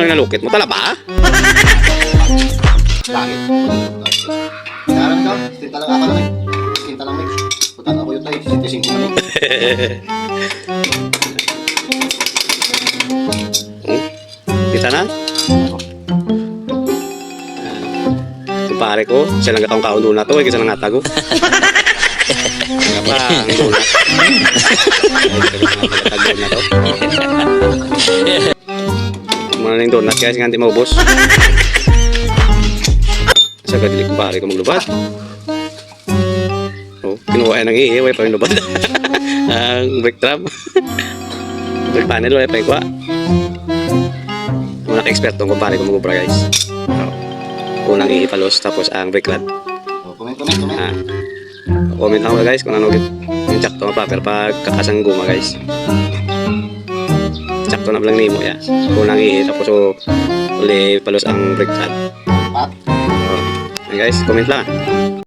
yung nalukit mo? Tala ba? Langit. Naran ka, tinta lang ako lang eh. Tinta lang eh. Putan ako yun tayo, 65 man eh. Kita na? Kumpare ko, siya lang katong kaon doon na to, isa lang atago. Nga pa, ang doon na. Tago na to. Mga nang donut guys, nga hindi maubos. Sa kadili kumpare ko maglubad. Oh, kinuha yan ng iiway pa yung lubad. Ang brake drum. Brake panel, wala pa yung kuha. Mga ka-expert tong kumpare ko magubra guys. Unang iipalos, tapos ang brake rod. Comment. Comment lang ako guys kung ano yung tsakto nga paper pag kakasang guma guys. Tsakto na lang nimo ya. Unang tapos uli palos ang brake rod. Pat. Guys, comment lang.